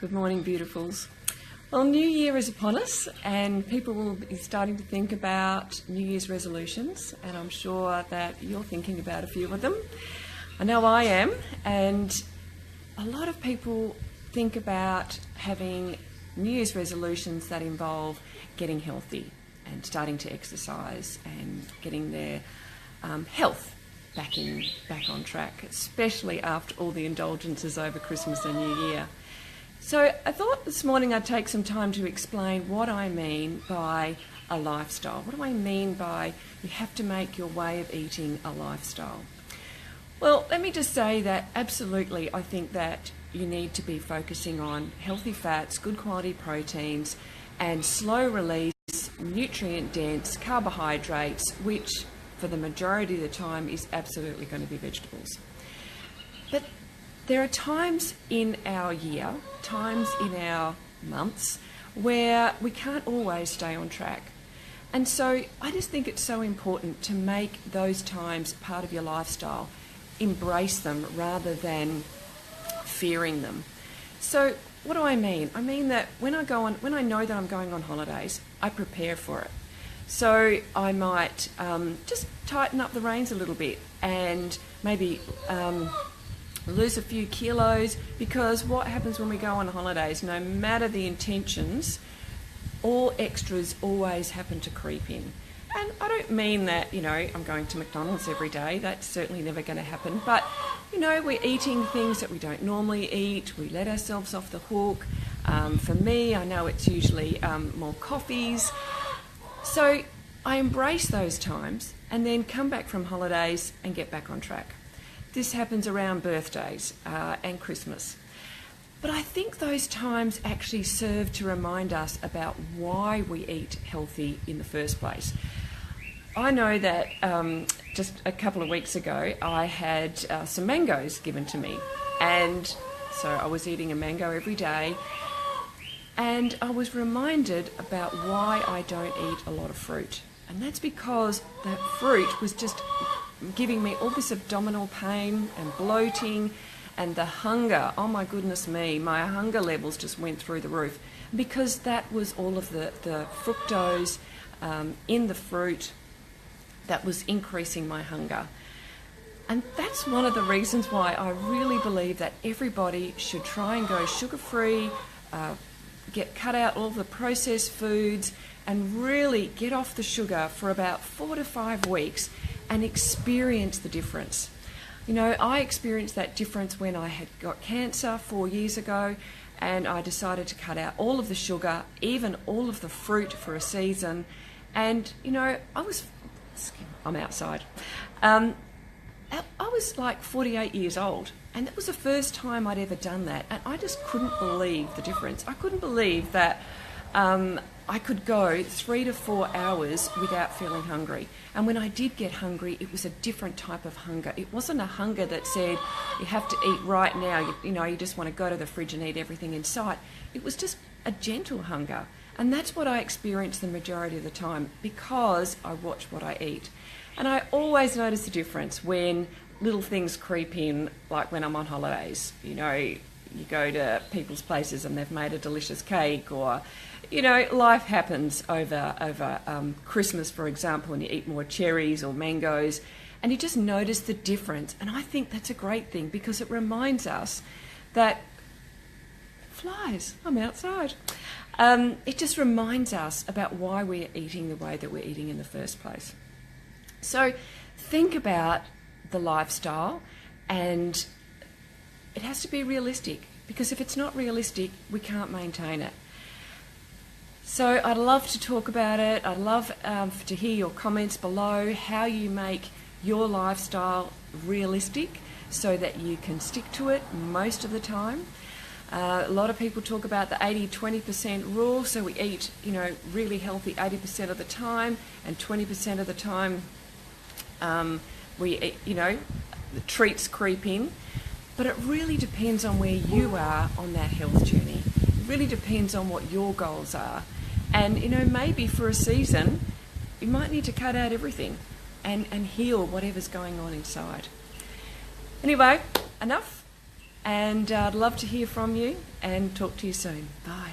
Good morning, beautifuls. Well, New Year is upon us and people will be starting to think about New Year's resolutions, and I'm sure that you're thinking about a few of them. I know I am, and a lot of people think about having New Year's resolutions that involve getting healthy and starting to exercise and getting their health back on track, especially after all the indulgences over Christmas and New Year. So I thought this morning I'd take some time to explain what I mean by a lifestyle. What do I mean by you have to make your way of eating a lifestyle? Well, let me just say that absolutely I think that you need to be focusing on healthy fats, good quality proteins, and slow release, nutrient dense carbohydrates, which for the majority of the time is absolutely going to be vegetables. But there are times in our year, times in our months, where we can't always stay on track. And so I just think it's so important to make those times part of your lifestyle. Embrace them rather than fearing them. So what do I mean? I mean that when I know that I'm going on holidays, I prepare for it. So I might just tighten up the reins a little bit and maybe lose a few kilos, because what happens when we go on holidays, no matter the intentions, all extras always happen to creep in. And I don't mean that, I'm going to McDonald's every day. That's certainly never going to happen. But, we're eating things that we don't normally eat. We let ourselves off the hook. For me, I know it's usually more coffees. So I embrace those times and then come back from holidays and get back on track. This happens around birthdays and Christmas. But I think those times actually serve to remind us about why we eat healthy in the first place. I know that just a couple of weeks ago I had some mangoes given to me, and so I was eating a mango every day, and I was reminded about why I don't eat a lot of fruit. And that's because that fruit was just giving me all this abdominal pain and bloating and the hunger. Oh my goodness me, my hunger levels just went through the roof because that was all of the fructose in the fruit that was increasing my hunger. And that's one of the reasons why I really believe that everybody should try and go sugar-free, cut out all the processed foods, and really get off the sugar for about 4 to 5 weeks and experience the difference. I experienced that difference when I had got cancer 4 years ago, and I decided to cut out all of the sugar, even all of the fruit for a season. And, I'm outside. I was like 48 years old, and that was the first time I'd ever done that. And I just couldn't believe the difference. I couldn't believe that I could go 3 to 4 hours without feeling hungry. And when I did get hungry, it was a different type of hunger. It wasn't a hunger that said, you have to eat right now, you just want to go to the fridge and eat everything in sight. It was just a gentle hunger. And that's what I experience the majority of the time because I watch what I eat. And I always notice the difference when little things creep in, like when I'm on holidays. You go to people's places and they've made a delicious cake, or life happens over Christmas, for example, and you eat more cherries or mangoes, and you just notice the difference. And I think that's a great thing because it reminds us that flies, I'm outside. It just reminds us about why we're eating the way that we're eating in the first place. So think about the lifestyle, and it has to be realistic, because if it's not realistic, we can't maintain it. So I'd love to talk about it. I'd love to hear your comments below, how you make your lifestyle realistic so that you can stick to it most of the time. A lot of people talk about the 80-20% rule, so we eat, really healthy 80% of the time, and 20% of the time we eat, the treats creep in. But it really depends on where you are on that health journey. It really depends on what your goals are. And, maybe for a season, you might need to cut out everything and heal whatever's going on inside. Anyway, enough. And I'd love to hear from you and talk to you soon. Bye.